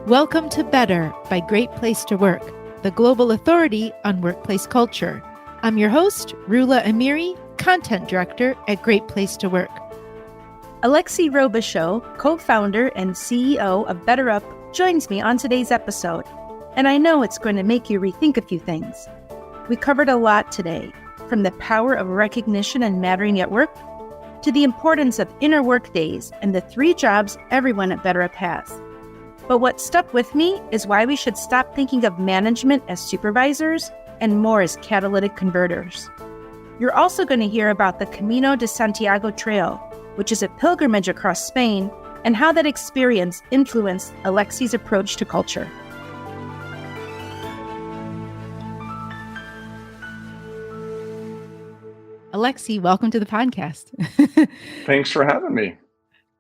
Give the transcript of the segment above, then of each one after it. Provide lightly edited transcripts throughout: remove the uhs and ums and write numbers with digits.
Welcome to Better by Great Place to Work, the global authority on workplace culture. I'm your host, Rula Amiri, Content Director at Great Place to Work. Alexi Robichaux, co-founder and CEO of BetterUp, joins me on today's episode, and I know it's going to make you rethink a few things. We covered a lot today, from the power of recognition and mattering at work, to the importance of inner work days and the 3 jobs everyone at BetterUp has. But what stuck with me is why we should stop thinking of management as supervisors and more as catalytic converters. You're also going to hear about the Camino de Santiago trail, which is a pilgrimage across Spain, and how that experience influenced Alexi's approach to culture. Alexi, welcome to the podcast. Thanks for having me.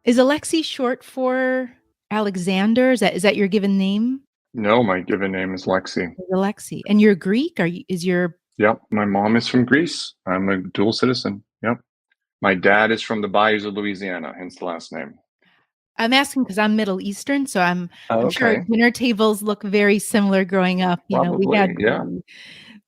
Is Alexi short for Alexander? Is that your given name? No, my given name is Lexi. Alexi. And you're Greek? Yep. My mom is from Greece. I'm a dual citizen. Yep. My dad is from the bayous of Louisiana, hence the last name. I'm asking because I'm Middle Eastern, so I'm sure Okay. our dinner tables look very similar growing up. Probably, We had yeah.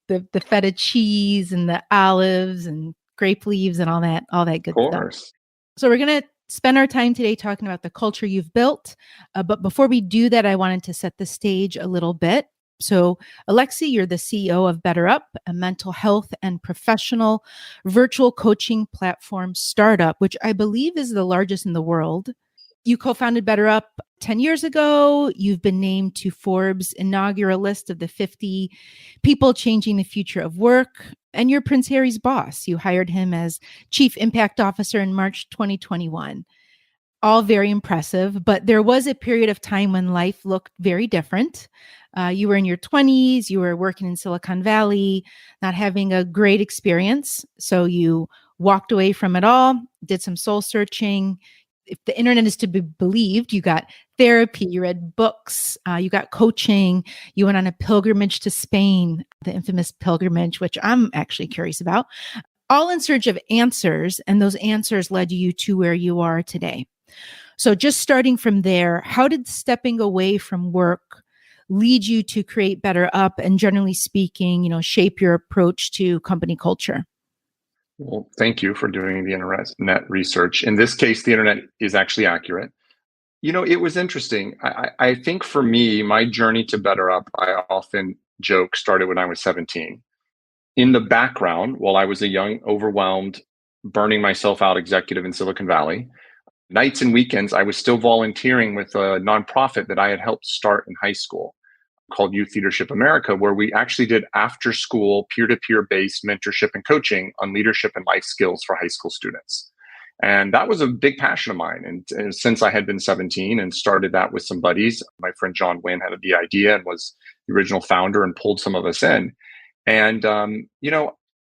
the feta cheese and the olives and grape leaves and all that good Of stuff. course. So we're going to spend our time today talking about the culture you've built. But before we do that, I wanted to set the stage a little bit. So Alexi, you're the CEO of BetterUp, a mental health and professional virtual coaching platform startup, which I believe is the largest in the world. You co-founded BetterUp 10 years ago. You've been named to Forbes' inaugural list of the 50 people changing the future of work. And you're Prince Harry's boss. You hired him as Chief Impact Officer in March 2021. All very impressive, but there was a period of time when life looked very different. You were in your 20s, you were working in Silicon Valley, not having a great experience. So you walked away from it all, did some soul searching. If the internet is to be believed, you got therapy, you read books, you got coaching, you went on a pilgrimage to Spain, the infamous pilgrimage, which I'm actually curious about, all in search of answers. And those answers led you to where you are today. So just starting from there, how did stepping away from work lead you to create BetterUp and, generally speaking, shape your approach to company culture? Well, thank you for doing the internet research. In this case, the internet is actually accurate. It was interesting. I think for me, my journey to BetterUp, I often joke, started when I was 17. In the background, while I was a young, overwhelmed, burning myself out executive in Silicon Valley, nights and weekends, I was still volunteering with a nonprofit that I had helped start in high school called Youth Leadership America, where we actually did after-school, peer-to-peer based mentorship and coaching on leadership and life skills for high school students. And that was a big passion of mine. And since I had been 17 and started that with some buddies, my friend John Wynn had the idea and was the original founder and pulled some of us in. And,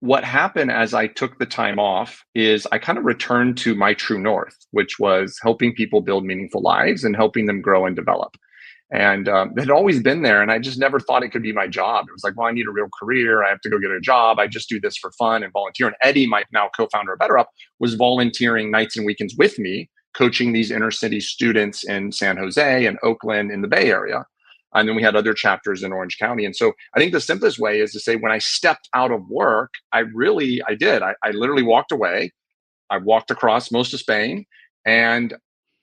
what happened as I took the time off is I kind of returned to my true north, which was helping people build meaningful lives and helping them grow and develop. And it had always been there. And I just never thought it could be my job. It was like, well, I need a real career. I have to go get a job. I just do this for fun and volunteer. And Eddie, my now co-founder of BetterUp, was volunteering nights and weekends with me, coaching these inner city students in San Jose and Oakland in the Bay Area. And then we had other chapters in Orange County. And so I think the simplest way is to say, when I stepped out of work, I did. I literally walked away. I walked across most of Spain and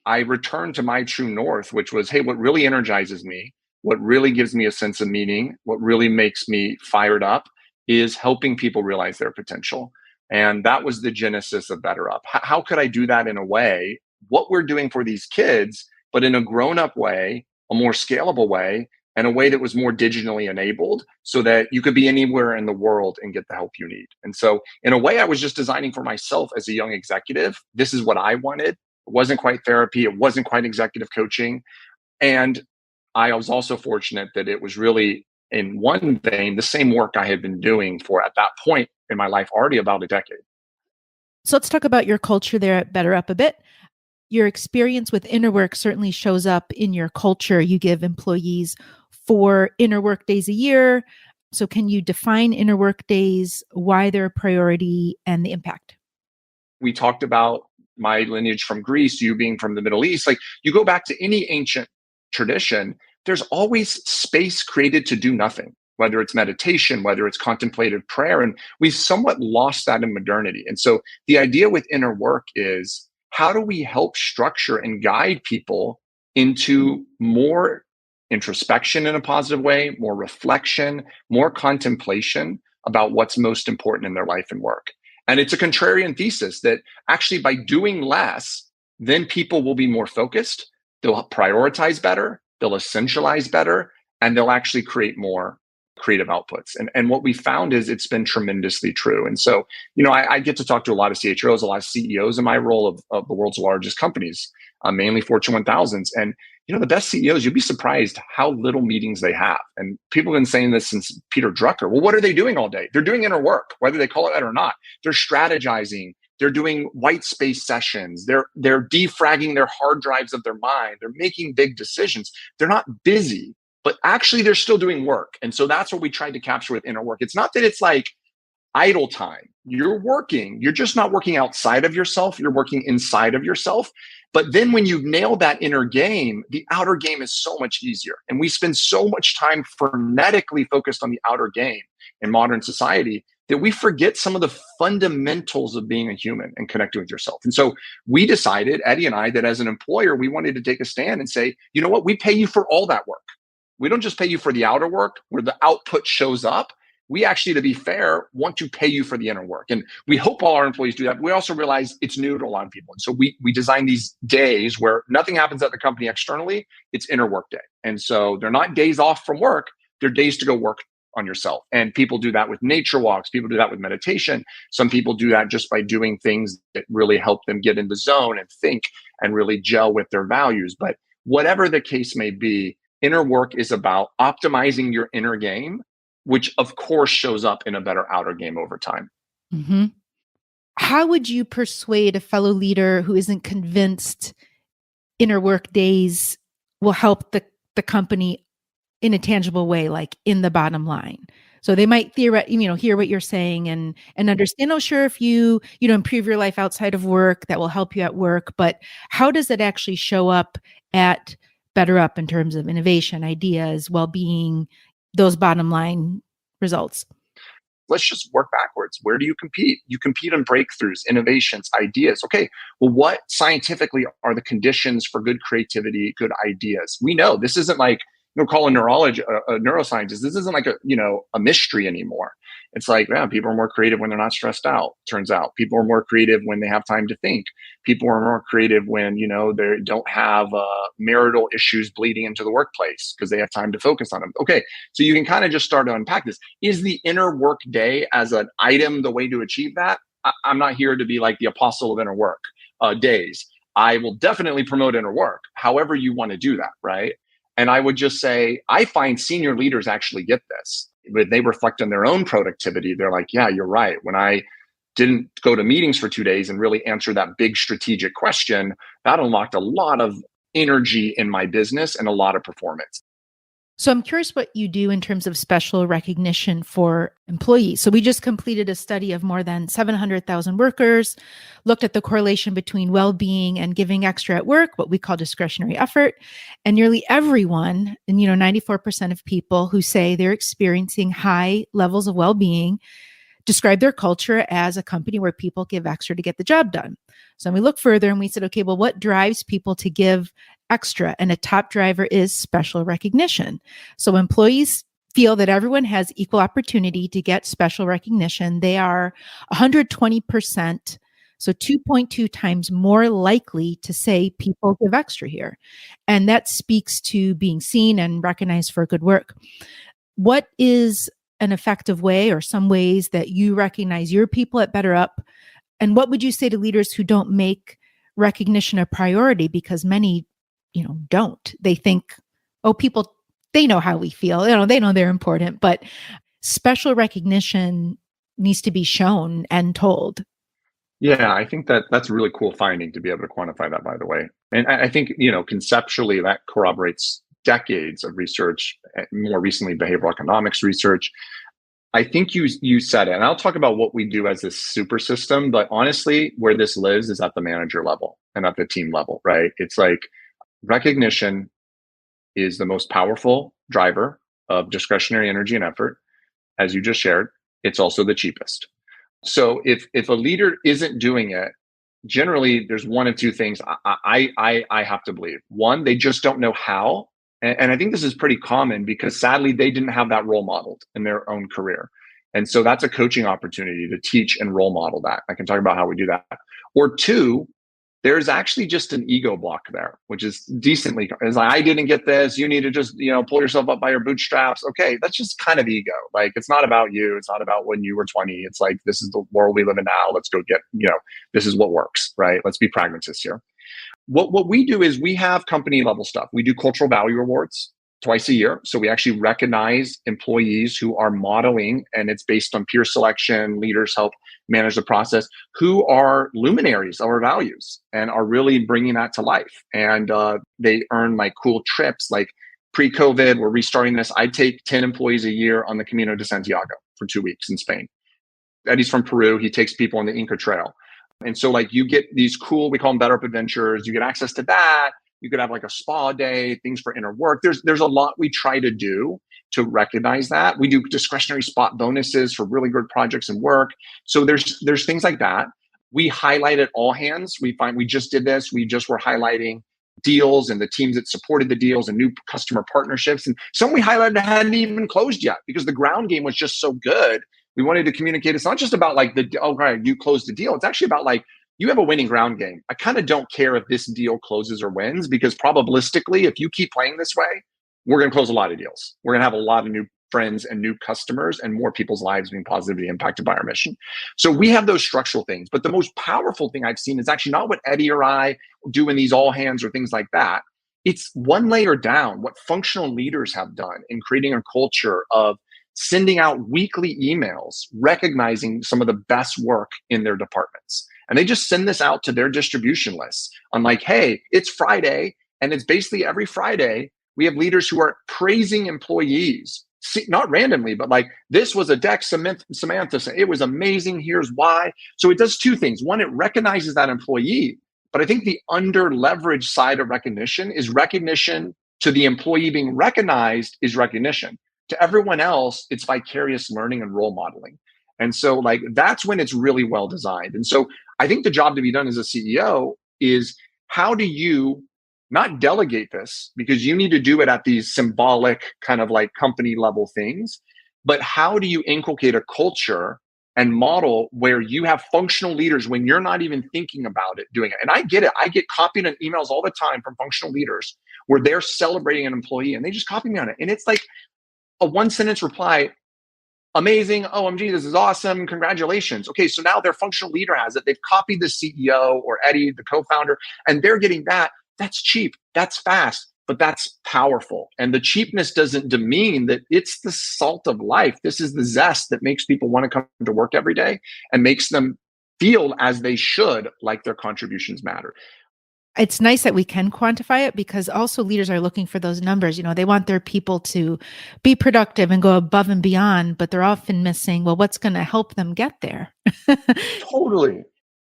I returned to my true north, which was, hey, what really energizes me, what really gives me a sense of meaning, what really makes me fired up is helping people realize their potential. And that was the genesis of BetterUp. How could I do that in a way, what we're doing for these kids, but in a grown-up way, a more scalable way, and a way that was more digitally enabled so that you could be anywhere in the world and get the help you need. And so in a way, I was just designing for myself as a young executive. This is what I wanted. It wasn't quite therapy. It wasn't quite executive coaching. And I was also fortunate that it was really, in one vein, the same work I had been doing for, at that point in my life, already about a decade. So let's talk about your culture there at BetterUp a bit. Your experience with inner work certainly shows up in your culture. You give employees 4 inner work days a year. So can you define inner work days, why they're a priority, and the impact? We talked about my lineage from Greece, you being from the Middle East. Like, you go back to any ancient tradition, there's always space created to do nothing, whether it's meditation, whether it's contemplative prayer. And we've somewhat lost that in modernity. And so the idea with inner work is, how do we help structure and guide people into more introspection in a positive way, more reflection, more contemplation about what's most important in their life and work? And it's a contrarian thesis that actually by doing less, then people will be more focused, they'll prioritize better, they'll essentialize better, and they'll actually create more creative outputs. And what we found is it's been tremendously true. And so, I get to talk to a lot of CHROs, a lot of CEOs in my role of the world's largest companies, mainly Fortune 1000s. And, the best CEOs, you'd be surprised how little meetings they have. And people have been saying this since Peter Drucker. Well, what are they doing all day? They're doing inner work, whether they call it that or not. They're strategizing. They're doing white space sessions. They're defragging their hard drives of their mind. They're making big decisions. They're not busy, but actually they're still doing work. And so that's what we tried to capture with inner work. It's not that it's like idle time. You're working. You're just not working outside of yourself. You're working inside of yourself. But then when you've nailed that inner game, the outer game is so much easier. And we spend so much time frenetically focused on the outer game in modern society that we forget some of the fundamentals of being a human and connecting with yourself. And so we decided, Eddie and I, that as an employer, we wanted to take a stand and say, you know what, we pay you for all that work. We don't just pay you for the outer work where the output shows up. We actually, to be fair, want to pay you for the inner work. And we hope all our employees do that. But we also realize it's new to a lot of people. And so we design these days where nothing happens at the company externally. It's inner work day. And so they're not days off from work. They're days to go work on yourself. And people do that with nature walks. People do that with meditation. Some people do that just by doing things that really help them get in the zone and think and really gel with their values. But whatever the case may be, inner work is about optimizing your inner game, which of course shows up in a better outer game over time. Mm-hmm. How would you persuade a fellow leader who isn't convinced inner work days will help the company in a tangible way, like in the bottom line? So they might theoretically, hear what you're saying and understand, oh, sure, if you improve your life outside of work, that will help you at work. But how does it actually show up at BetterUp in terms of innovation, ideas, well-being, those bottom line results? Let's just work backwards. Where do you compete? You compete on breakthroughs, innovations, ideas. Okay, well, what scientifically are the conditions for good creativity, good ideas? We know this isn't like, call a neuroscientist. This isn't like a mystery anymore. It's like, yeah, people are more creative when they're not stressed out. Turns out people are more creative when they have time to think. People are more creative when, they don't have marital issues bleeding into the workplace because they have time to focus on them. Okay, so you can kind of just start to unpack this. Is the inner work day as an item the way to achieve that? I'm not here to be like the apostle of inner work days. I will definitely promote inner work, however you want to do that, right? And I would just say, I find senior leaders actually get this. When they reflect on their own productivity, they're like, yeah, you're right. When I didn't go to meetings for 2 days and really answer that big strategic question, that unlocked a lot of energy in my business and a lot of performance. So I'm curious what you do in terms of special recognition for employees. So we just completed a study of more than 700,000 workers, looked at the correlation between well-being and giving extra at work, what we call discretionary effort. And nearly everyone, and 94% of people who say they're experiencing high levels of well-being describe their culture as a company where people give extra to get the job done. So we look further and we said, okay, well, what drives people to give extra? And a top driver is special recognition. So employees feel that everyone has equal opportunity to get special recognition. They are 120%, so 2.2 times more likely to say people give extra here. And that speaks to being seen and recognized for good work. What is an effective way or some ways that you recognize your people at BetterUp? And what would you say to leaders who don't make recognition a priority? Because many, don't. They think, oh, people, they know how we feel. They know they're important, but special recognition needs to be shown and told. Yeah, I think that's a really cool finding to be able to quantify that, by the way. And I think, conceptually that corroborates decades of research, more recently behavioral economics research. I think you said it, and I'll talk about what we do as this super system, but honestly, where this lives is at the manager level and at the team level, right? It's like recognition, is the most powerful driver of discretionary energy and effort. As you just shared, it's also the cheapest. So if a leader isn't doing it, generally there's one of two things I have to believe. One, they just don't know how. And I think this is pretty common because sadly they didn't have that role modeled in their own career. And so that's a coaching opportunity to teach and role model that. I can talk about how we do that. Or two, there's actually just an ego block there, which is decently, it's like, I didn't get this. You need to just, pull yourself up by your bootstraps. Okay. That's just kind of ego. Like, it's not about you. It's not about when you were 20. It's like, this is the world we live in now. Let's go get, this is what works, right? Let's be pragmatists here. What we do is we have company level stuff. We do cultural value awards twice a year. So we actually recognize employees who are modeling, and it's based on peer selection, leaders help manage the process, who are luminaries of our values and are really bringing that to life. And they earn like cool trips. Like pre-COVID, we're restarting this. I take 10 employees a year on the Camino de Santiago for 2 weeks in Spain. Eddie's from Peru. He takes people on the Inca Trail. And so like you get these cool, we call them BetterUp adventures. You get access to that. You could have like a spa day, things for inner work. There's a lot we try to do to recognize that. We do discretionary spot bonuses for really good projects and work. So there's things like that. We highlight at all hands. We just did this. We just were highlighting deals and the teams that supported the deals and new customer partnerships. And some we highlighted hadn't even closed yet because the ground game was just so good. We wanted to communicate. It's not just about like you closed the deal. It's actually about like, you have a winning ground game. I kind of don't care if this deal closes or wins, because probabilistically, if you keep playing this way, we're going to close a lot of deals. We're going to have a lot of new friends and new customers and more people's lives being positively impacted by our mission. So we have those structural things. But the most powerful thing I've seen is actually not what Eddie or I do in these all hands or things like that. It's one layer down, what functional leaders have done in creating a culture of sending out weekly emails, recognizing some of the best work in their departments. And they just send this out to their distribution lists on like, hey, it's Friday. And it's basically every Friday, we have leaders who are praising employees, not randomly, but like, this was a deck, Samantha, it was amazing. Here's why. So it does two things. One, it recognizes that employee. But I think the under leveraged side of recognition is recognition to the employee being recognized is recognition. To everyone else, it's vicarious learning and role modeling. And so like, that's when it's really well designed. And so I think the job to be done as a CEO is how do you not delegate this, because you need to do it at these symbolic kind of like company level things, but how do you inculcate a culture and model where you have functional leaders when you're not even thinking about it doing it? And I get it. I get copied on emails all the time from functional leaders where they're celebrating an employee and they just copy me on it. And it's like a one sentence reply. Amazing. OMG, this is awesome. Congratulations. Okay, so now their functional leader has it. They've copied the CEO or Eddie, the co-founder, and they're getting that. That's cheap. That's fast, but that's powerful. And the cheapness doesn't demean that it's the salt of life. This is the zest that makes people want to come to work every day and makes them feel as they should, like their contributions matter. It's nice that we can quantify it, because also leaders are looking for those numbers. They want their people to be productive and go above and beyond, but they're often missing, well, what's going to help them get there? Totally.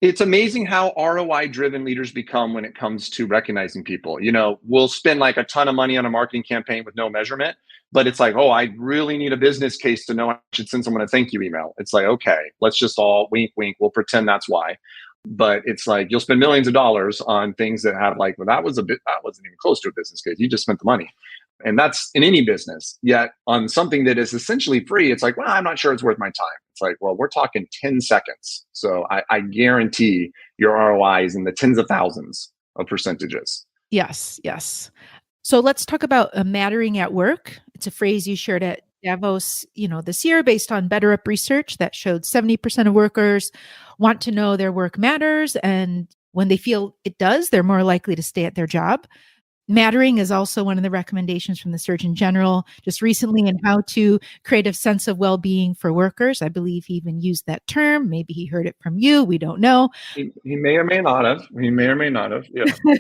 It's amazing how ROI driven leaders become when it comes to recognizing people. We'll spend like a ton of money on a marketing campaign with no measurement, but it's like, oh, I really need a business case to know I should send someone a thank you email. It's like, okay, let's just all wink, wink. We'll pretend that's why. But it's like, you'll spend millions of dollars on things that have like, well, that wasn't even close to a business case. You just spent the money. And that's in any business. Yet on something that is essentially free, it's like, well, I'm not sure it's worth my time. It's like, well, we're talking 10 seconds. So I guarantee your ROI is in the tens of thousands of percentages. Yes, yes. So let's talk about mattering at work. It's a phrase you shared at Davos, this year, based on BetterUp research that showed 70% of workers want to know their work matters. And when they feel it does, they're more likely to stay at their job. Mattering is also one of the recommendations from the Surgeon General just recently in how to create a sense of well-being for workers. I believe he even used that term. Maybe he heard it from you. We don't know. He may or may not have. Yeah.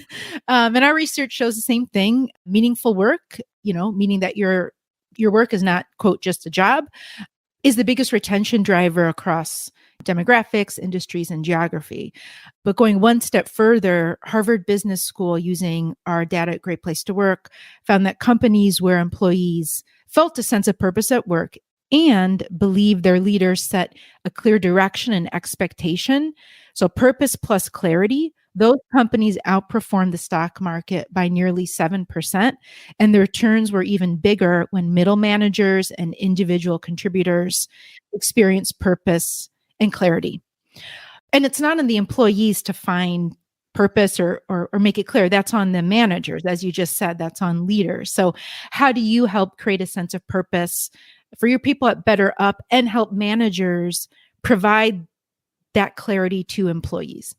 And our research shows the same thing. Meaningful work, meaning that your work is not, quote, just a job, is the biggest retention driver across demographics, industries, and geography. But going one step further, Harvard Business School, using our data at Great Place to Work, found that companies where employees felt a sense of purpose at work and believed their leaders set a clear direction and expectation, so purpose plus clarity, those companies outperformed the stock market by nearly 7%. And the returns were even bigger when middle managers and individual contributors experienced purpose and clarity. And it's not on the employees to find purpose or make it clear. That's on the managers. As you just said, that's on leaders. So how do you help create a sense of purpose for your people at BetterUp and help managers provide that clarity to employees?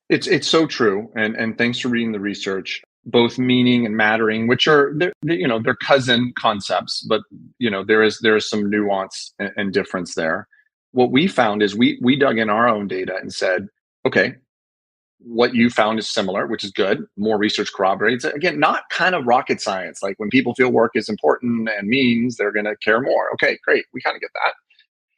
It's so true, and thanks for reading the research. Both meaning and mattering, which are they're cousin concepts, but there is some nuance and difference there. What we found is we dug in our own data and said, okay, what you found is similar, which is good. More research corroborates it. Again, not kind of rocket science. Like when people feel work is important and means they're going to care more. Okay, great, we kind of get that.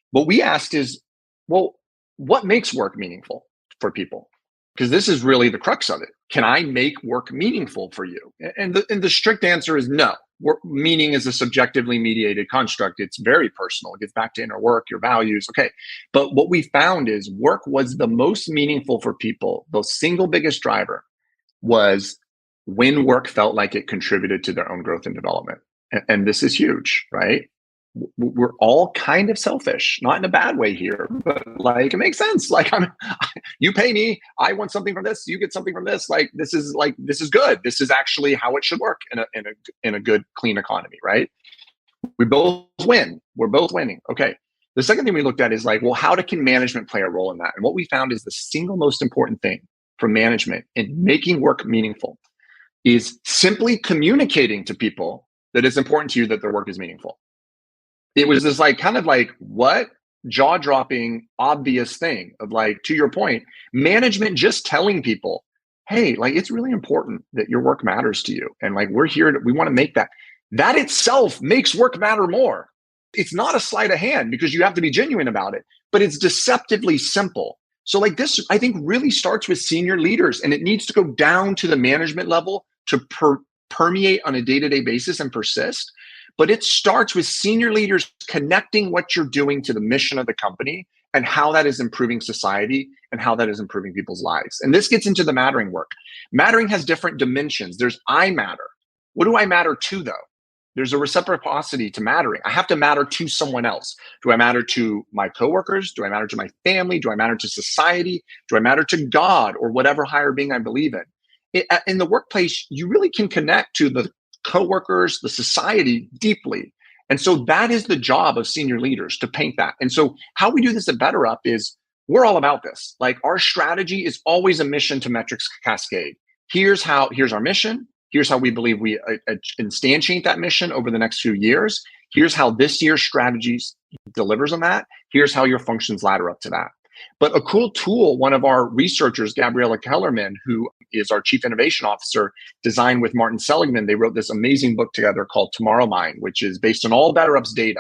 What we asked is, well, what makes work meaningful for people? Because this is really the crux of it. Can I make work meaningful for you? And the strict answer is no. Meaning is a subjectively mediated construct. It's very personal. It gets back to inner work, your values. Okay. But what we found is work was the most meaningful for people. The single biggest driver was when work felt like it contributed to their own growth and development. And this is huge, right? We're all kind of selfish, not in a bad way here, but like it makes sense. Like you pay me, I want something from this, you get something from this. This is good. This is actually how it should work in a good, clean economy, right? We both win. We're both winning. Okay. The second thing we looked at is well, how can management play a role in that? And what we found is the single most important thing for management in making work meaningful is simply communicating to people that it's important to you that their work is meaningful. It was this what jaw-dropping obvious thing of to your point, management just telling people, hey, it's really important that your work matters to you. And we're here, we want to make that itself makes work matter more. It's not a sleight of hand because you have to be genuine about it, but it's deceptively simple. So this, I think, really starts with senior leaders, and it needs to go down to the management level to permeate on a day-to-day basis and persist. But it starts with senior leaders connecting what you're doing to the mission of the company and how that is improving society and how that is improving people's lives. And this gets into the mattering work. Mattering has different dimensions. There's I matter. What do I matter to, though? There's a reciprocity to mattering. I have to matter to someone else. Do I matter to my coworkers? Do I matter to my family? Do I matter to society? Do I matter to God or whatever higher being I believe in? In the workplace, you really can connect to the coworkers, the society deeply. And so that is the job of senior leaders, to paint that. And so how we do this at BetterUp is we're all about this. Our strategy is always a mission to metrics cascade. Here's our mission. Here's how we believe we instantiate that mission over the next few years. Here's how this year's strategies delivers on that. Here's how your functions ladder up to that. But a cool tool, one of our researchers, Gabriella Kellerman, who is our chief innovation officer, designed with Martin Seligman, they wrote this amazing book together called Tomorrow Mind, which is based on all BetterUp's data.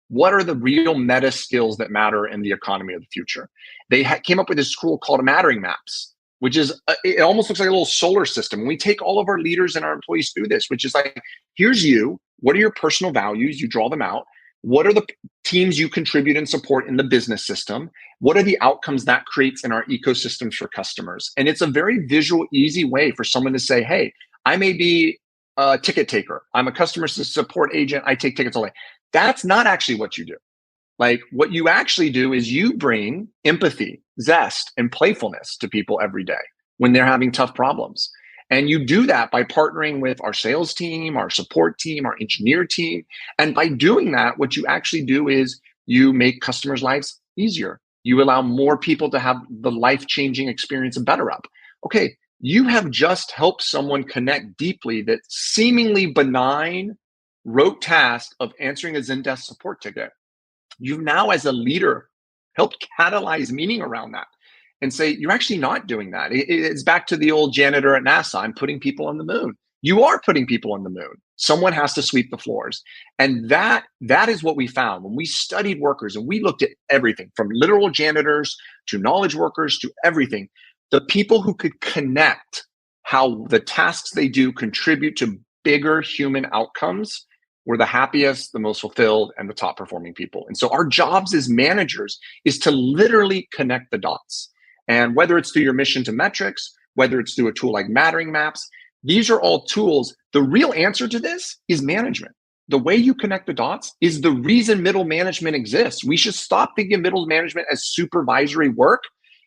What are the real meta skills that matter in the economy of the future? They came up with this tool called Mattering Maps, which is, it almost looks like a little solar system. We take all of our leaders and our employees through this, which is here's you. What are your personal values? You draw them out. What are the teams you contribute and support in the business system? What are the outcomes that creates in our ecosystems for customers? And it's a very visual, easy way for someone to say, hey, I may be a ticket taker. I'm a customer support agent. I take tickets away. That's not actually what you do. What you actually do is you bring empathy, zest, and playfulness to people every day when they're having tough problems. And you do that by partnering with our sales team, our support team, our engineer team. And by doing that, what you actually do is you make customers' lives easier. You allow more people to have the life-changing experience of BetterUp. Okay, you have just helped someone connect deeply that seemingly benign, rote task of answering a Zendesk support ticket. You've now, as a leader, helped catalyze meaning around that. And say, you're actually not doing that. It's back to the old janitor at NASA. I'm putting people on the moon. You are putting people on the moon. Someone has to sweep the floors. And that is what we found when we studied workers and we looked at everything from literal janitors to knowledge workers to everything. The people who could connect how the tasks they do contribute to bigger human outcomes were the happiest, the most fulfilled, and the top performing people. And so our jobs as managers is to literally connect the dots. And whether it's through your mission to metrics, whether it's through a tool like Mattering Maps, these are all tools. The real answer to this is management. The way you connect the dots is the reason middle management exists. We should stop thinking middle management as supervisory work.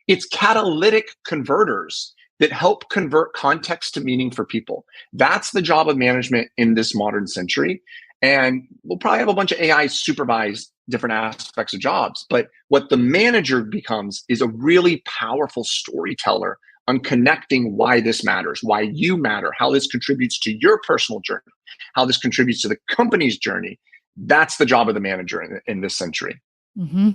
It's catalytic converters that help convert context to meaning for people. That's the job of management in this modern century. And we'll probably have a bunch of AI supervise different aspects of jobs. But what the manager becomes is a really powerful storyteller on connecting why this matters, why you matter, how this contributes to your personal journey, how this contributes to the company's journey. That's the job of the manager in this century. Mm-hmm.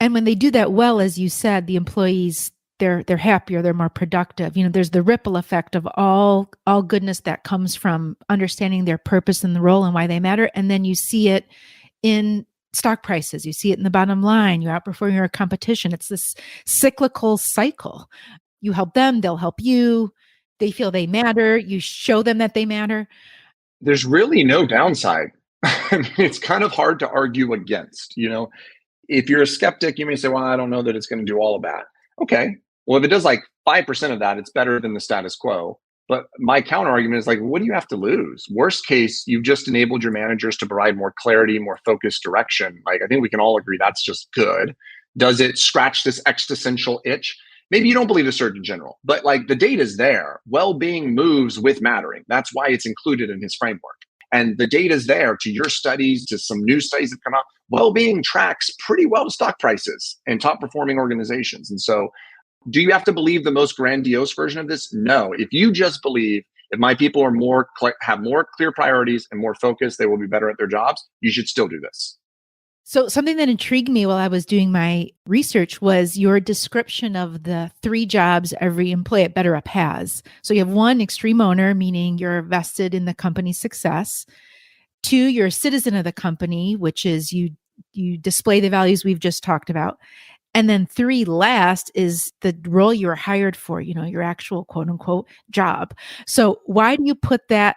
And when they do that well, as you said, the employees, they're happier, they're more productive. There's the ripple effect of all goodness that comes from understanding their purpose and the role and why they matter. And then you see it in stock prices, you see it in the bottom line, you outperform your competition. It's this cyclical cycle. You help them, they'll help you. They feel they matter. You show them that they matter. There's really no downside. It's kind of hard to argue against. If you're a skeptic, you may say, well, I don't know that it's going to do all of that. Okay. Well, if it does like 5% of that, it's better than the status quo. But my counter argument is like, what do you have to lose? Worst case, you've just enabled your managers to provide more clarity, more focused direction. Like, I think we can all agree that's just good. Does it scratch this existential itch? Maybe you don't believe the Surgeon General, but like the data is there. Well-being moves with mattering. That's why it's included in his framework. And the data is there to your studies, to some new studies that come out. Well-being tracks pretty well to stock prices and top performing organizations. And so do you have to believe the most grandiose version of this? No. If you just believe if my people are have more clear priorities and more focus, they will be better at their jobs, you should still do this. So something that intrigued me while I was doing my research was your description of the 3 jobs every employee at BetterUp has. So you have 1, extreme owner, meaning you're vested in the company's success. 2, you're a citizen of the company, which is you display the values we've just talked about. And then 3, last, is the role you were hired for, your actual quote unquote job. So why do you put that?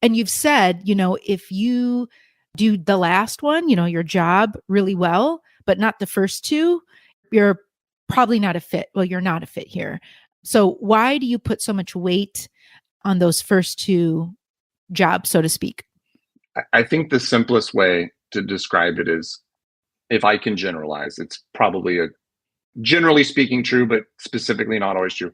And you've said, if you do the last one, your job really well, but not the first 2, you're probably not a fit. Well, you're not a fit here. So why do you put so much weight on those first 2 jobs, so to speak? I think the simplest way to describe it is, if I can generalize, it's probably a generally speaking true, but specifically not always true.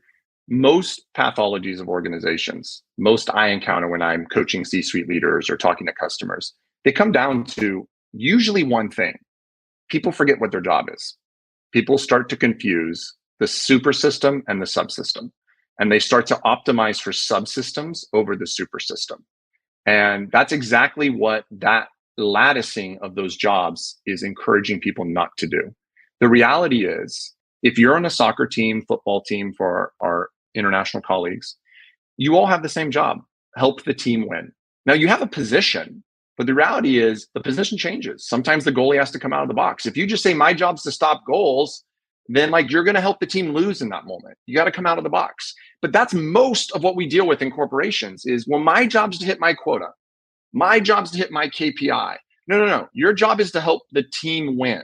Most pathologies of organizations, most I encounter when I'm coaching C-suite leaders or talking to customers, they come down to usually one thing. People forget what their job is. People start to confuse the super system and the subsystem, and they start to optimize for subsystems over the super system. And that's exactly what that latticing of those jobs is encouraging people not to do. The reality is, if you're on a soccer team, football team, for our international colleagues, you all have the same job: help the team win. Now you have a position, but the reality is the position changes. Sometimes the goalie has to come out of the box. If you just say my job's to stop goals, then like you're going to help the team lose in that moment. You got to come out of the box. But that's most of what we deal with in corporations is, well, my job's to hit my quota. My job's to hit my KPI. No. Your job is to help the team win,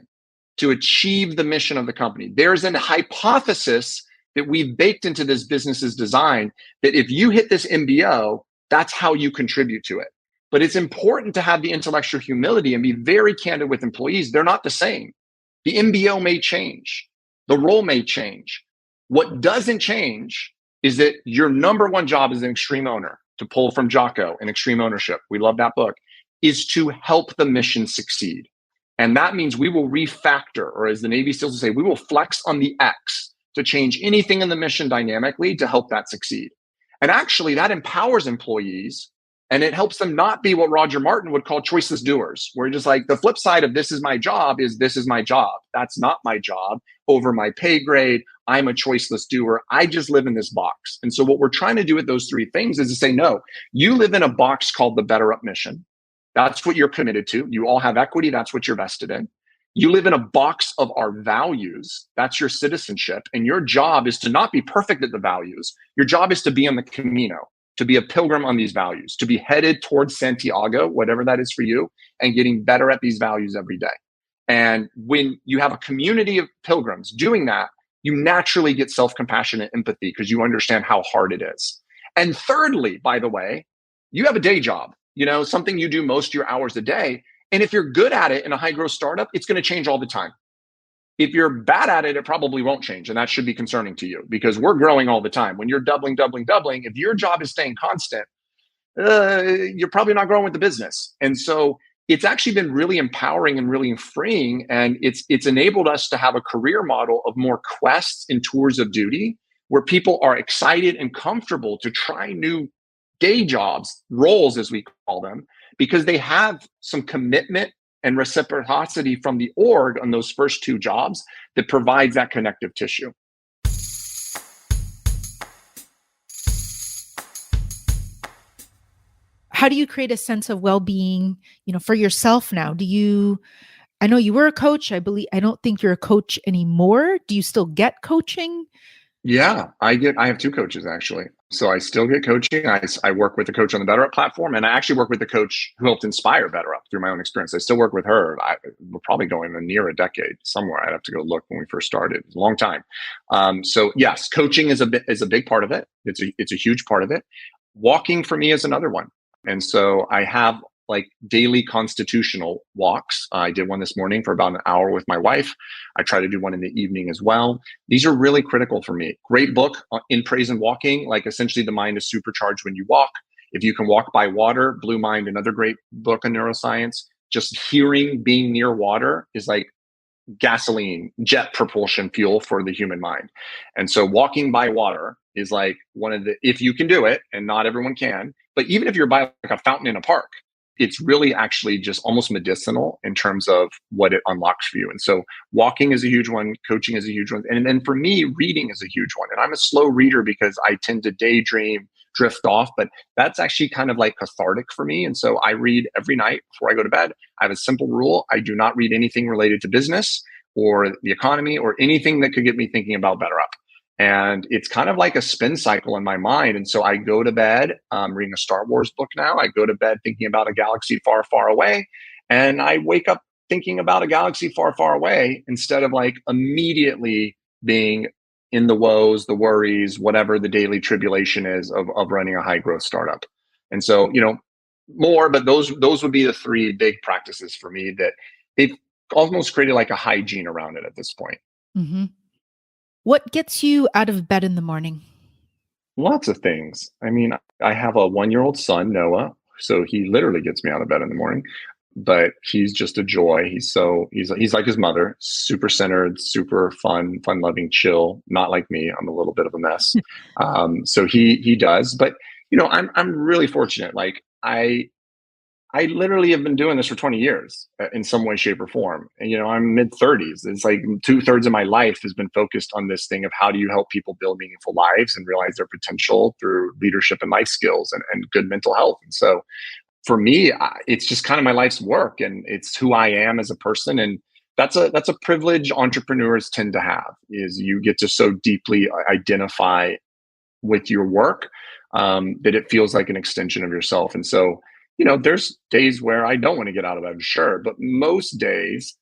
to achieve the mission of the company. There's an hypothesis that we've baked into this business's design that if you hit this MBO, that's how you contribute to it. But it's important to have the intellectual humility and be very candid with employees. They're not the same. The MBO may change. The role may change. What doesn't change is that your number one job as an extreme owner, to pull from Jocko and Extreme Ownership, we love that book, is to help the mission succeed. And that means we will refactor, or as the Navy SEALs will say, we will flex on the X to change anything in the mission dynamically to help that succeed. And actually that empowers employees And it helps them not be what Roger Martin would call choiceless doers, where just like the flip side of this is my job is this is my job. That's not my job over my pay grade. I'm a choiceless doer. I just live in this box. And so what we're trying to do with those three things is to say, no, you live in a box called the BetterUp mission. That's what you're committed to. You all have equity. That's what you're vested in. You live in a box of our values. That's your citizenship. And your job is to not be perfect at the values. Your job is to be on the Camino, to be a pilgrim on these values, to be headed towards Santiago, whatever that is for you, and getting better at these values every day. And when you have a community of pilgrims doing that, you naturally get self-compassion and empathy because you understand how hard it is. And thirdly, by the way, you have a day job, something you do most of your hours a day. And if you're good at it in a high growth startup, it's going to change all the time. If you're bad at it, it probably won't change. And that should be concerning to you because we're growing all the time. When you're doubling, if your job is staying constant, you're probably not growing with the business. And so it's actually been really empowering and really freeing. And it's enabled us to have a career model of more quests and tours of duty where people are excited and comfortable to try new day jobs, roles as we call them, because they have some commitment and reciprocity from the org on those first two jobs that provides that connective tissue. How do you create a sense of well-being, for yourself now? I know you were a coach. I don't think you're a coach anymore. Do you still get coaching? Yeah, I have two coaches actually. So I still get coaching. I work with the coach on the BetterUp platform, and I actually work with the coach who helped inspire BetterUp through my own experience. I still work with her. We're probably going near a decade somewhere. I'd have to go look when we first started. It's a long time. So yes, coaching is a big part of it. It's a huge part of it. Walking for me is another one. And so I have like daily constitutional walks. I did one this morning for about an hour with my wife. I try to do one in the evening as well. These are really critical for me. Great book in Praise and Walking, like essentially the mind is supercharged when you walk. If you can walk by water, Blue Mind, another great book on neuroscience. Just being near water is like gasoline, jet propulsion fuel for the human mind. And so walking by water is like if you can do it, and not everyone can, but even if you're by like a fountain in a park, it's really actually just almost medicinal in terms of what it unlocks for you. And so walking is a huge one, coaching is a huge one. And then for me, reading is a huge one. And I'm a slow reader because I tend to daydream, drift off, but that's actually kind of like cathartic for me. And so I read every night before I go to bed. I have a simple rule. I do not read anything related to business or the economy or anything that could get me thinking about BetterUp. And it's kind of like a spin cycle in my mind. And so I go to bed reading a Star Wars book now. I go to bed thinking about a galaxy far, far away. And I wake up thinking about a galaxy far, far away instead of like immediately being in the woes, the worries, whatever the daily tribulation is of running a high growth startup. And so, more, but those would be the three big practices for me that they've almost created like a hygiene around it at this point. Mm-hmm. What gets you out of bed in the morning? Lots of things. I mean, I have a 1-year-old son, Noah, so he literally gets me out of bed in the morning, but he's just a joy. He's like his mother, super centered, super fun loving, chill, not like me. I'm a little bit of a mess. So he does, but I'm really fortunate. Like I literally have been doing this for 20 years in some way, shape, or form. And, I'm mid-30s. It's like 2/3 of my life has been focused on this thing of how do you help people build meaningful lives and realize their potential through leadership and life skills and good mental health. And so for me, it's just kind of my life's work and it's who I am as a person. And that's a privilege entrepreneurs tend to have, is you get to so deeply identify with your work that it feels like an extension of yourself. And so there's days where I don't want to get out of bed, sure. But most days,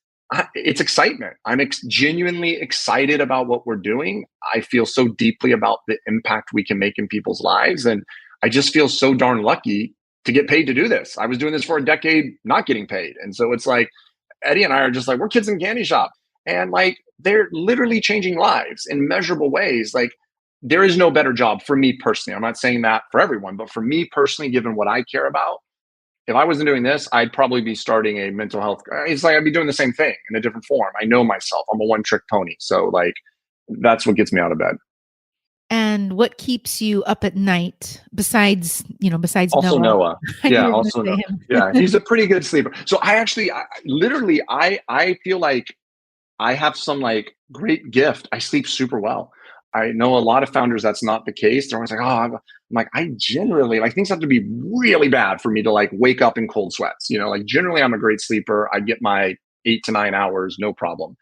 it's excitement. I'm genuinely excited about what we're doing. I feel so deeply about the impact we can make in people's lives. And I just feel so darn lucky to get paid to do this. I was doing this for a decade, not getting paid. And so it's like, Eddie and I are just like, we're kids in a candy shop. And like, they're literally changing lives in measurable ways. Like, there is no better job for me personally. I'm not saying that for everyone, but for me personally, given what I care about, if I wasn't doing this, I'd probably be starting a mental health. It's like I'd be doing the same thing in a different form. I know myself. I'm a one-trick pony. So like, that's what gets me out of bed. And what keeps you up at night besides Also Noah? Noah. I knew Yeah, you were gonna also say Noah. him. Yeah, he's a pretty good sleeper. So literally, I feel like I have some like great gift. I sleep super well. I know a lot of founders that's not the case. They're always like, I'm like, I generally like things have to be really bad for me to like wake up in cold sweats. Like generally I'm a great sleeper. I get my 8 to 9 hours, no problem.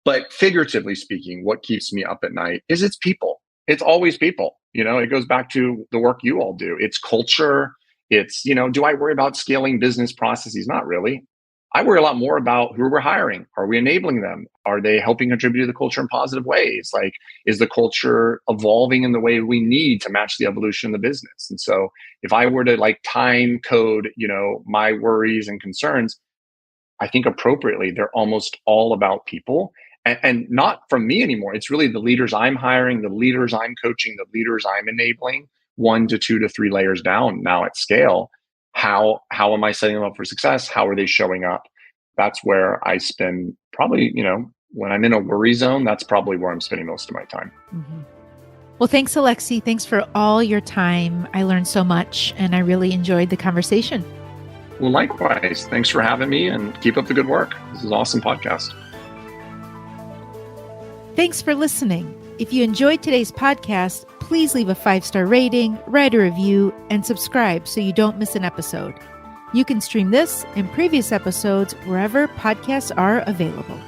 But figuratively speaking, what keeps me up at night is it's people. It's always people. It goes back to the work you all do. It's culture. It's, do I worry about scaling business processes? Not really. I worry a lot more about who we're hiring. Are we enabling them? Are they helping contribute to the culture in positive ways? Like, is the culture evolving in the way we need to match the evolution of the business? And so if I were to like time code, my worries and concerns, I think appropriately, they're almost all about people and not from me anymore. It's really the leaders I'm hiring, the leaders I'm coaching, the leaders I'm enabling 1 to 2 to 3 layers down now at scale. How am I setting them up for success? How are they showing up? That's where I spend probably, when I'm in a worry zone, that's probably where I'm spending most of my time. Mm-hmm. Well, thanks, Alexi. Thanks for all your time. I learned so much and I really enjoyed the conversation. Well, likewise. Thanks for having me and keep up the good work. This is an awesome podcast. Thanks for listening. If you enjoyed today's podcast, please leave a 5-star rating, write a review, and subscribe so you don't miss an episode. You can stream this and previous episodes wherever podcasts are available.